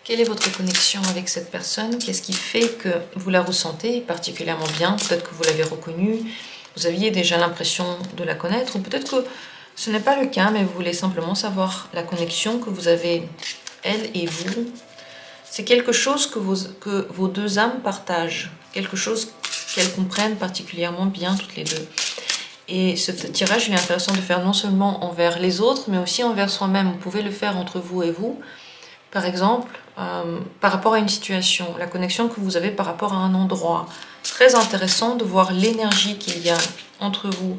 Quelle est votre connexion avec cette personne? Qu'est-ce qui fait que vous la ressentez particulièrement bien? Peut-être que vous l'avez reconnue, vous aviez déjà l'impression de la connaître, ou peut-être que ce n'est pas le cas, mais vous voulez simplement savoir la connexion que vous avez, elle et vous. C'est quelque chose que vos deux âmes partagent, quelque chose qu'elles comprennent particulièrement bien toutes les deux. Et ce tirage, il est intéressant de faire non seulement envers les autres, mais aussi envers soi-même. Vous pouvez le faire entre vous et vous. Par exemple, par rapport à une situation, la connexion que vous avez par rapport à un endroit. Très intéressant de voir l'énergie qu'il y a entre vous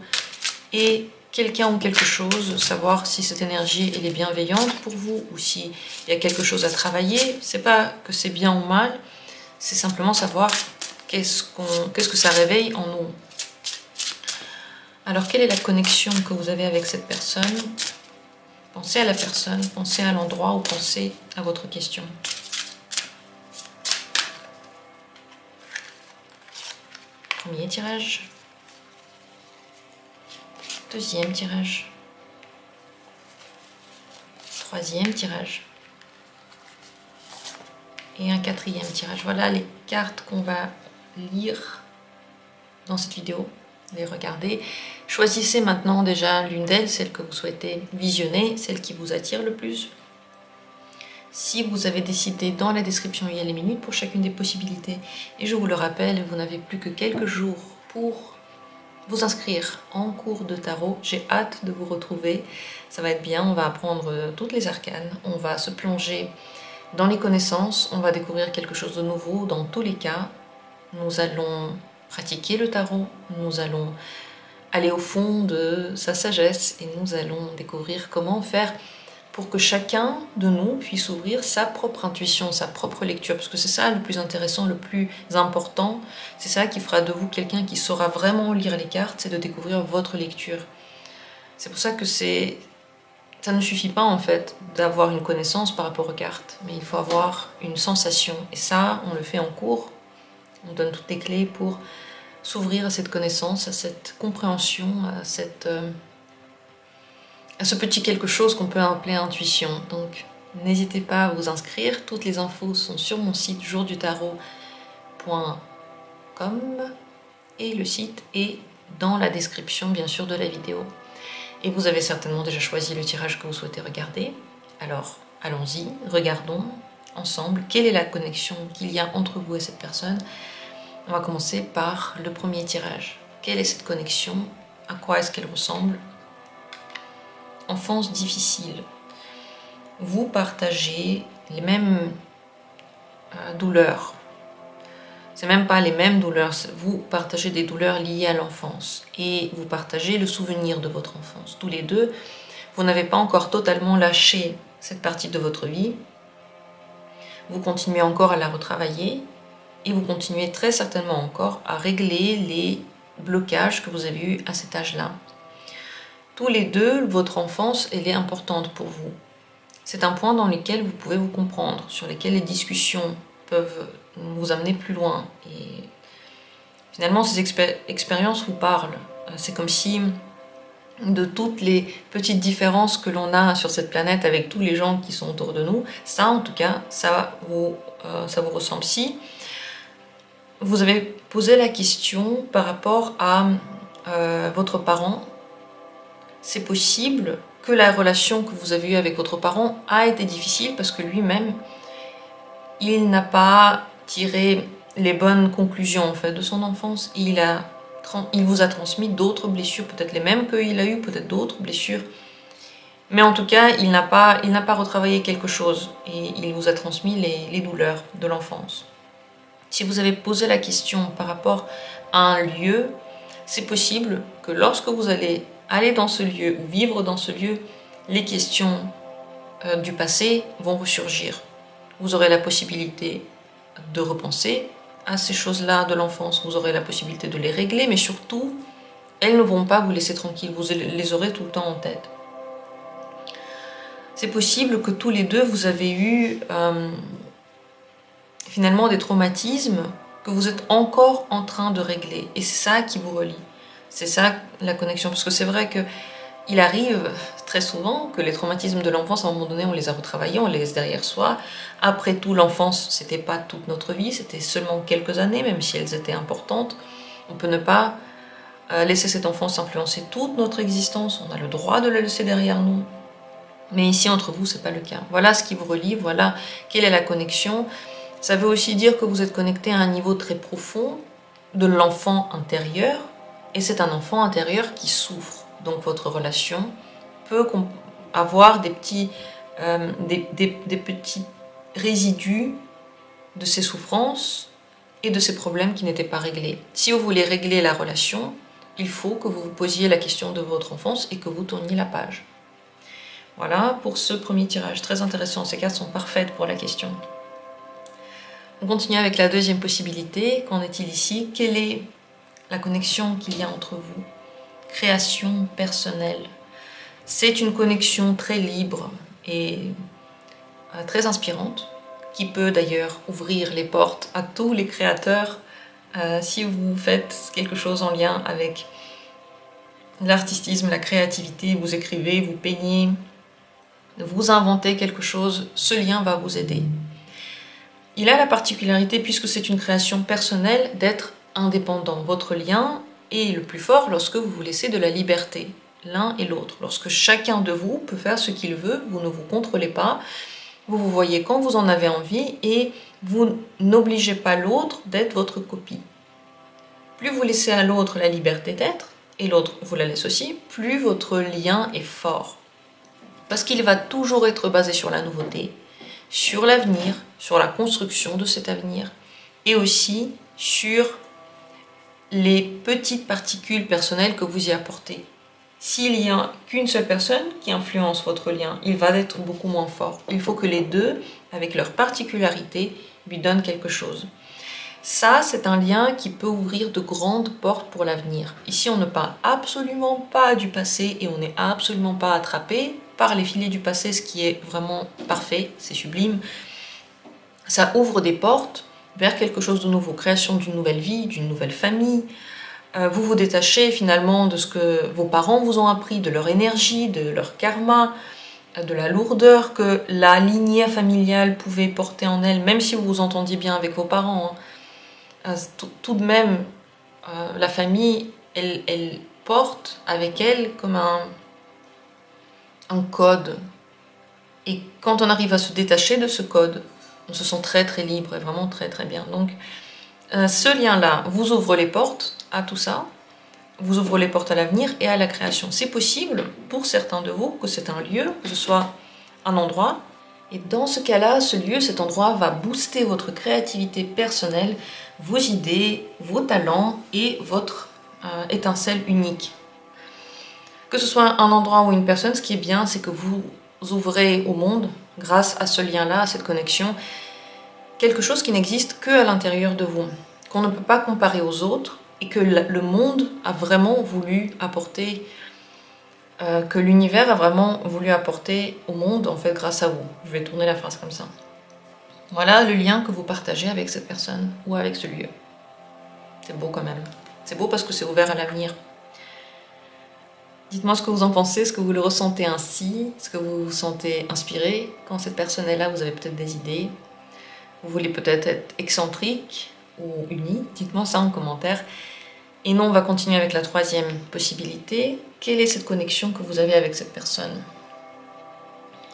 et quelqu'un ou quelque chose, savoir si cette énergie elle est bienveillante pour vous ou s'il y a quelque chose à travailler. C'est pas que c'est bien ou mal, c'est simplement savoir qu'est-ce que ça réveille en nous. Alors, quelle est la connexion que vous avez avec cette personne? Pensez à la personne, pensez à l'endroit ou pensez à votre question. Premier tirage. Deuxième tirage. Troisième tirage. Et un quatrième tirage. Voilà les cartes qu'on va lire dans cette vidéo. Les regarder. Choisissez maintenant déjà l'une d'elles, celle que vous souhaitez visionner, celle qui vous attire le plus. Si vous avez décidé, dans la description il y a les minutes pour chacune des possibilités. Et je vous le rappelle, vous n'avez plus que quelques jours pour vous inscrire en cours de tarot. J'ai hâte de vous retrouver, ça va être bien, on va apprendre toutes les arcanes, on va se plonger dans les connaissances, on va découvrir quelque chose de nouveau dans tous les cas. Nous allons pratiquer le tarot, nous allons aller au fond de sa sagesse et nous allons découvrir comment faire pour que chacun de nous puisse ouvrir sa propre intuition, sa propre lecture, parce que c'est ça le plus intéressant, le plus important, c'est ça qui fera de vous quelqu'un qui saura vraiment lire les cartes, c'est de découvrir votre lecture. C'est pour ça que ça ne suffit pas en fait d'avoir une connaissance par rapport aux cartes, mais il faut avoir une sensation, et ça on le fait en cours, on donne toutes les clés pour s'ouvrir à cette connaissance, à cette compréhension, à ce petit quelque chose qu'on peut appeler intuition. Donc n'hésitez pas à vous inscrire, toutes les infos sont sur mon site jourdutarot.com et le site est dans la description bien sûr de la vidéo. Et vous avez certainement déjà choisi le tirage que vous souhaitez regarder. Alors allons-y, regardons ensemble quelle est la connexion qu'il y a entre vous et cette personne. On va commencer par le premier tirage. Quelle est cette connexion? À quoi est-ce qu'elle ressemble? Enfance difficile. Vous partagez les mêmes douleurs. C'est même pas les mêmes douleurs. Vous partagez des douleurs liées à l'enfance. Et vous partagez le souvenir de votre enfance. Tous les deux, vous n'avez pas encore totalement lâché cette partie de votre vie. Vous continuez encore à la retravailler. Et vous continuez très certainement encore à régler les blocages que vous avez eus à cet âge-là. Tous les deux, votre enfance, elle est importante pour vous. C'est un point dans lequel vous pouvez vous comprendre, sur lequel les discussions peuvent vous amener plus loin. Et finalement, ces expériences vous parlent. C'est comme si de toutes les petites différences que l'on a sur cette planète avec tous les gens qui sont autour de nous, ça en tout cas, ça vous ressemble. Si vous avez posé la question par rapport à votre parent, c'est possible que la relation que vous avez eue avec votre parent a été difficile parce que lui-même, il n'a pas tiré les bonnes conclusions en fait, de son enfance. Il vous a transmis d'autres blessures, peut-être les mêmes qu'il a eu, peut-être d'autres blessures. Mais en tout cas, il n'a pas retravaillé quelque chose et il vous a transmis les douleurs de l'enfance. Si vous avez posé la question par rapport à un lieu, c'est possible que lorsque vous allez aller dans ce lieu ou vivre dans ce lieu, les questions du passé vont ressurgir. Vous aurez la possibilité de repenser à ces choses-là de l'enfance, vous aurez la possibilité de les régler, mais surtout, elles ne vont pas vous laisser tranquille, vous les aurez tout le temps en tête. C'est possible que tous les deux, vous avez eu finalement des traumatismes que vous êtes encore en train de régler. Et c'est ça qui vous relie. C'est ça la connexion. Parce que c'est vrai que il arrive très souvent que les traumatismes de l'enfance, à un moment donné, on les a retravaillés, on les laisse derrière soi. Après tout, l'enfance, c'était pas toute notre vie, c'était seulement quelques années, même si elles étaient importantes. On peut ne pas laisser cette enfance influencer toute notre existence, on a le droit de la laisser derrière nous. Mais ici, entre vous, c'est pas le cas. Voilà ce qui vous relie, voilà quelle est la connexion. Ça veut aussi dire que vous êtes connecté à un niveau très profond de l'enfant intérieur, et c'est un enfant intérieur qui souffre. Donc votre relation peut avoir des petits résidus de ces souffrances et de ces problèmes qui n'étaient pas réglés. Si vous voulez régler la relation, il faut que vous vous posiez la question de votre enfance et que vous tourniez la page. Voilà pour ce premier tirage, très intéressant, ces cartes sont parfaites pour la question. On continue avec la deuxième possibilité, qu'en est-il ici? Quelle est la connexion qu'il y a entre vous? Création personnelle. C'est une connexion très libre et très inspirante, qui peut d'ailleurs ouvrir les portes à tous les créateurs si vous faites quelque chose en lien avec l'artistisme, la créativité, vous écrivez, vous peignez, vous inventez quelque chose, ce lien va vous aider. Il a la particularité, puisque c'est une création personnelle, d'être indépendant. Votre lien est le plus fort lorsque vous vous laissez de la liberté, l'un et l'autre. Lorsque chacun de vous peut faire ce qu'il veut, vous ne vous contrôlez pas, vous vous voyez quand vous en avez envie et vous n'obligez pas l'autre d'être votre copie. Plus vous laissez à l'autre la liberté d'être, et l'autre vous la laisse aussi, plus votre lien est fort. Parce qu'il va toujours être basé sur la nouveauté, sur l'avenir, sur la construction de cet avenir, et aussi sur les petites particules personnelles que vous y apportez. S'il n'y a qu'une seule personne qui influence votre lien, il va être beaucoup moins fort. Il faut que les deux, avec leurs particularités, lui donnent quelque chose. Ça, c'est un lien qui peut ouvrir de grandes portes pour l'avenir. Ici, on ne parle absolument pas du passé et on n'est absolument pas attrapé par les filets du passé, ce qui est vraiment parfait, c'est sublime. Ça ouvre des portes vers quelque chose de nouveau, création d'une nouvelle vie, d'une nouvelle famille. Vous vous détachez finalement de ce que vos parents vous ont appris, de leur énergie, de leur karma, de la lourdeur que la lignée familiale pouvait porter en elle, même si vous vous entendiez bien avec vos parents. Tout de même, la famille, elle porte avec elle comme un code. Et quand on arrive à se détacher de ce code, on se sent très très libre et vraiment très très bien. Donc ce lien-là vous ouvre les portes à tout ça, vous ouvre les portes à l'avenir et à la création. C'est possible pour certains de vous que c'est un lieu, que ce soit un endroit. Et dans ce cas-là, ce lieu, cet endroit va booster votre créativité personnelle, vos idées, vos talents et votre étincelle unique. Que ce soit un endroit ou une personne, ce qui est bien, c'est que vous ouvrez au monde, grâce à ce lien-là, à cette connexion, quelque chose qui n'existe qu'à l'intérieur de vous, qu'on ne peut pas comparer aux autres et que le monde a vraiment voulu apporter, que l'univers a vraiment voulu apporter au monde, en fait, grâce à vous. Je vais tourner la phrase comme ça. Voilà le lien que vous partagez avec cette personne ou avec ce lieu. C'est beau quand même. C'est beau parce que c'est ouvert à l'avenir. Dites-moi ce que vous en pensez, est-ce que vous le ressentez ainsi, est-ce que vous vous sentez inspiré? Quand cette personne est là, vous avez peut-être des idées. Vous voulez peut-être être excentrique ou uni, dites-moi ça en commentaire. Et non, on va continuer avec la troisième possibilité. Quelle est cette connexion que vous avez avec cette personne?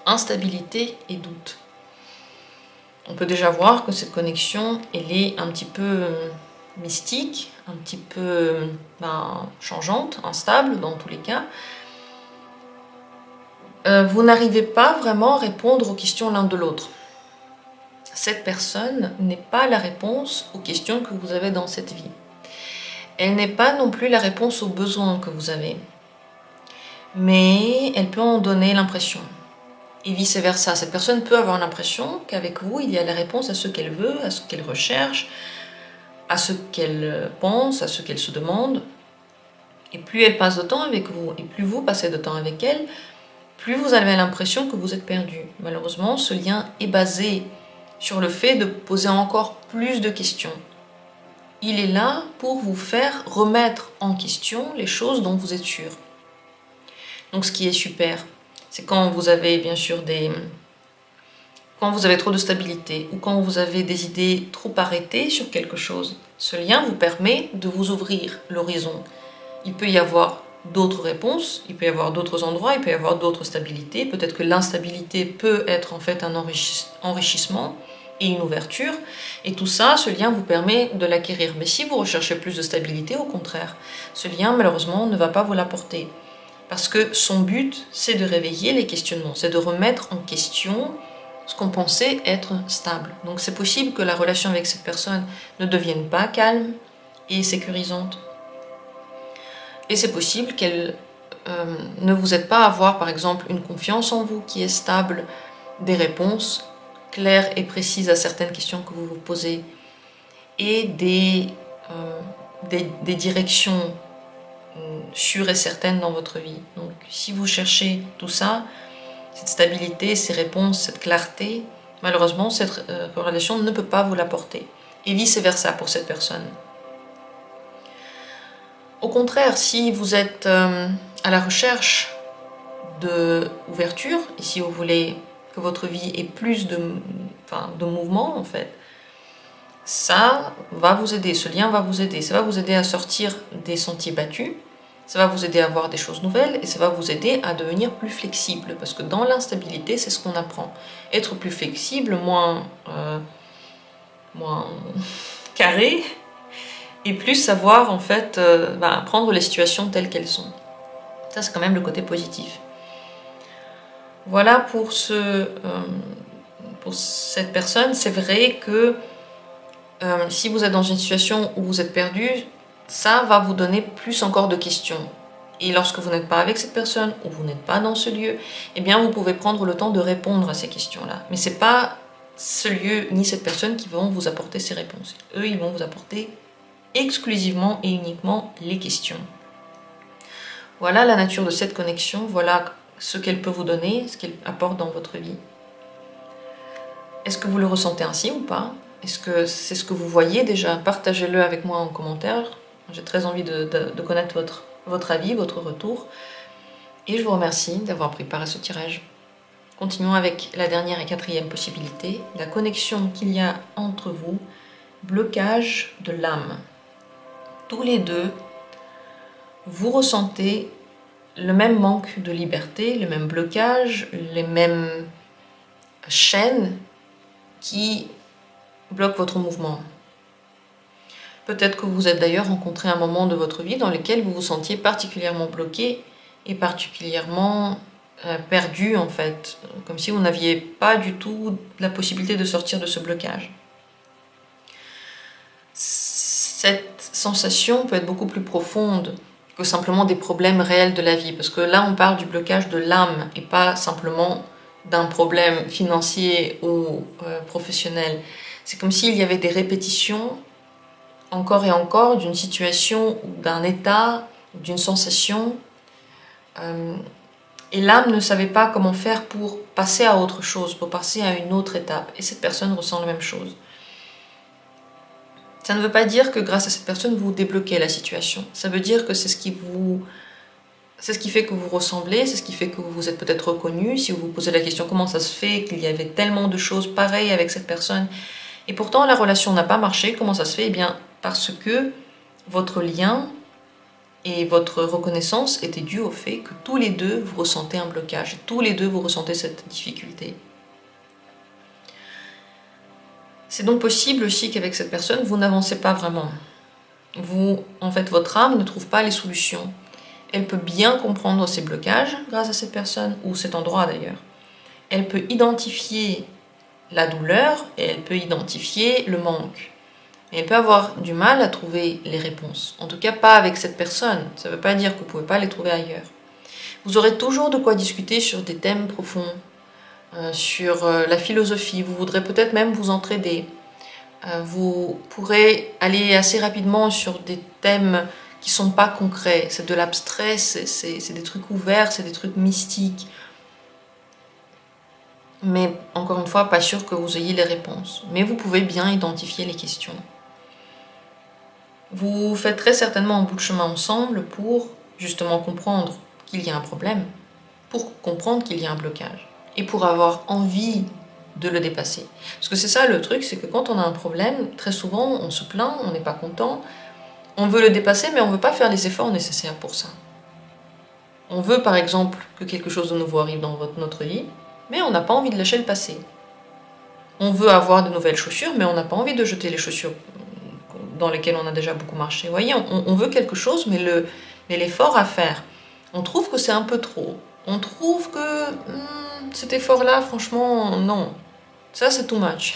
Instabilité et doute. On peut déjà voir que cette connexion, elle est un petit peu mystique, un petit peu changeante, instable dans tous les cas. Vous n'arrivez pas vraiment à répondre aux questions l'un de l'autre. Cette personne n'est pas la réponse aux questions que vous avez dans cette vie. Elle n'est pas non plus la réponse aux besoins que vous avez. Mais elle peut en donner l'impression. Et vice-versa, cette personne peut avoir l'impression qu'avec vous, il y a la réponse à ce qu'elle veut, à ce qu'elle recherche, à ce qu'elle pense, à ce qu'elle se demande. Et plus elle passe de temps avec vous, et plus vous passez de temps avec elle, plus vous avez l'impression que vous êtes perdu. Malheureusement, ce lien est basé sur le fait de poser encore plus de questions. Il est là pour vous faire remettre en question les choses dont vous êtes sûr. Donc ce qui est super, c'est quand vous avez bien sûr quand vous avez trop de stabilité ou quand vous avez des idées trop arrêtées sur quelque chose. Ce lien vous permet de vous ouvrir l'horizon. Il peut y avoir d'autres réponses, il peut y avoir d'autres endroits, il peut y avoir d'autres stabilités. Peut-être que l'instabilité peut être en fait un enrichissement et une ouverture. Et tout ça, ce lien vous permet de l'acquérir. Mais si vous recherchez plus de stabilité, au contraire, ce lien malheureusement ne va pas vous l'apporter. Parce que son but, c'est de réveiller les questionnements, c'est de remettre en question ce qu'on pensait être stable. Donc c'est possible que la relation avec cette personne ne devienne pas calme et sécurisante. Et c'est possible qu'elle ne vous aide pas à avoir, par exemple, une confiance en vous qui est stable, des réponses claires et précises à certaines questions que vous vous posez, et des directions sûres et certaines dans votre vie. Donc si vous cherchez tout ça, cette stabilité, ces réponses, cette clarté, malheureusement, cette relation ne peut pas vous l'apporter. Et vice-versa pour cette personne. Au contraire, si vous êtes à la recherche d'ouverture, et si vous voulez que votre vie ait plus de mouvement, en fait, ça va vous aider, ce lien va vous aider. Ça va vous aider à sortir des sentiers battus, ça va vous aider à voir des choses nouvelles et ça va vous aider à devenir plus flexible. Parce que dans l'instabilité, c'est ce qu'on apprend. Être plus flexible, moins carré, et plus savoir en fait prendre les situations telles qu'elles sont. Ça, c'est quand même le côté positif. Voilà pour cette personne. C'est vrai que si vous êtes dans une situation où vous êtes perdu, ça va vous donner plus encore de questions. Et lorsque vous n'êtes pas avec cette personne ou vous n'êtes pas dans ce lieu, eh bien vous pouvez prendre le temps de répondre à ces questions-là. Mais c'est pas ce lieu ni cette personne qui vont vous apporter ces réponses. Eux, ils vont vous apporter exclusivement et uniquement les questions. Voilà la nature de cette connexion, voilà ce qu'elle peut vous donner, ce qu'elle apporte dans votre vie. Est-ce que vous le ressentez ainsi ou pas? Est-ce que c'est ce que vous voyez déjà? Partagez-le avec moi en commentaire. J'ai très envie de connaître votre avis, votre retour. Et je vous remercie d'avoir pris part à ce tirage. Continuons avec la dernière et quatrième possibilité, la connexion qu'il y a entre vous, blocage de l'âme. Tous les deux, vous ressentez le même manque de liberté, le même blocage, les mêmes chaînes qui bloquent votre mouvement. Peut-être que vous êtes d'ailleurs rencontré un moment de votre vie dans lequel vous vous sentiez particulièrement bloqué et particulièrement perdu en fait, comme si vous n'aviez pas du tout la possibilité de sortir de ce blocage. Cette sensation peut être beaucoup plus profonde que simplement des problèmes réels de la vie, parce que là on parle du blocage de l'âme et pas simplement d'un problème financier ou professionnel. C'est comme s'il y avait des répétitions encore et encore d'une situation ou d'un état, d'une sensation, et l'âme ne savait pas comment faire pour passer à autre chose, pour passer à une autre étape, et cette personne ressent la même chose. Ça ne veut pas dire que grâce à cette personne vous débloquez la situation, ça veut dire que c'est ce qui fait que vous ressemblez, c'est ce qui fait que vous vous êtes peut-être reconnu. Si vous vous posez la question comment ça se fait qu'il y avait tellement de choses pareilles avec cette personne et pourtant la relation n'a pas marché, comment ça se fait? Eh bien parce que votre lien et votre reconnaissance étaient dus au fait que tous les deux vous ressentez un blocage, tous les deux vous ressentez cette difficulté. C'est donc possible aussi qu'avec cette personne vous n'avancez pas vraiment. En fait, votre âme ne trouve pas les solutions. Elle peut bien comprendre ces blocages grâce à cette personne, ou cet endroit d'ailleurs. Elle peut identifier la douleur et elle peut identifier le manque. Mais elle peut avoir du mal à trouver les réponses. En tout cas, pas avec cette personne. Ça ne veut pas dire que vous ne pouvez pas les trouver ailleurs. Vous aurez toujours de quoi discuter sur des thèmes profonds, sur la philosophie. Vous voudrez peut-être même vous entraider. Vous pourrez aller assez rapidement sur des thèmes qui sont pas concrets, c'est de l'abstrait, c'est des trucs ouverts, c'est des trucs mystiques. Mais encore une fois, pas sûr que vous ayez les réponses. Mais vous pouvez bien identifier les questions. Vous faites très certainement un bout de chemin ensemble pour justement comprendre qu'il y a un problème, pour comprendre qu'il y a un blocage et pour avoir envie de le dépasser. Parce que c'est ça le truc, c'est que quand on a un problème, très souvent on se plaint, on n'est pas content, on veut le dépasser mais on ne veut pas faire les efforts nécessaires pour ça. On veut par exemple que quelque chose de nouveau arrive dans notre vie, mais on n'a pas envie de lâcher le passé. On veut avoir de nouvelles chaussures, mais on n'a pas envie de jeter les chaussures dans lesquelles on a déjà beaucoup marché. Vous voyez, on veut quelque chose, mais l'effort à faire, on trouve que c'est un peu trop. On trouve que cet effort-là, franchement, non. Ça, c'est too much.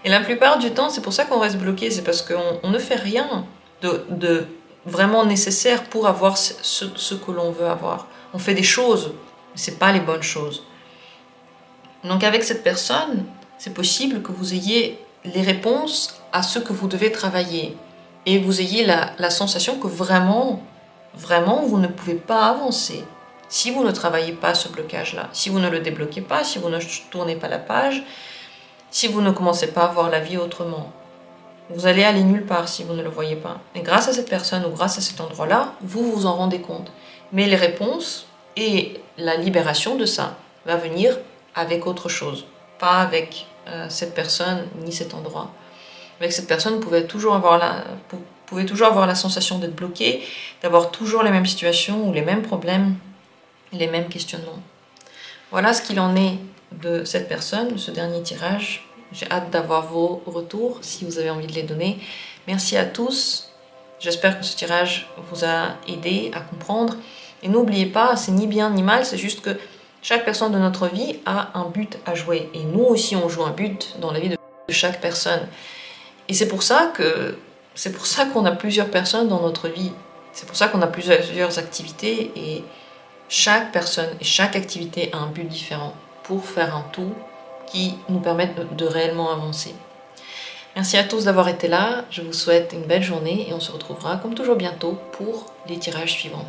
Et la plupart du temps, c'est pour ça qu'on reste bloqué, c'est parce qu'on ne fait rien de vraiment nécessaire pour avoir ce que l'on veut avoir. On fait des choses, mais ce n'est pas les bonnes choses. Donc avec cette personne, c'est possible que vous ayez les réponses à ce que vous devez travailler. Et vous ayez la sensation que vraiment, vous ne pouvez pas avancer. Si vous ne travaillez pas ce blocage-là, si vous ne le débloquez pas, si vous ne tournez pas la page, si vous ne commencez pas à voir la vie autrement, vous allez aller nulle part si vous ne le voyez pas. Et grâce à cette personne ou grâce à cet endroit-là, vous vous en rendez compte. Mais les réponses et la libération de ça va venir avec autre chose, pas avec cette personne ni cet endroit. Avec cette personne, vous pouvez toujours avoir la sensation d'être bloqué, d'avoir toujours les mêmes situations ou les mêmes problèmes, les mêmes questionnements. Voilà ce qu'il en est de cette personne, de ce dernier tirage. J'ai hâte d'avoir vos retours, si vous avez envie de les donner. Merci à tous. J'espère que ce tirage vous a aidé à comprendre. Et n'oubliez pas, c'est ni bien ni mal, c'est juste que chaque personne de notre vie a un but à jouer. Et nous aussi, on joue un but dans la vie de chaque personne. Et c'est pour ça qu'on a plusieurs personnes dans notre vie. C'est pour ça qu'on a plusieurs activités. Et chaque personne et chaque activité a un but différent pour faire un tout qui nous permette de réellement avancer. Merci à tous d'avoir été là. Je vous souhaite une belle journée et on se retrouvera comme toujours bientôt pour les tirages suivants.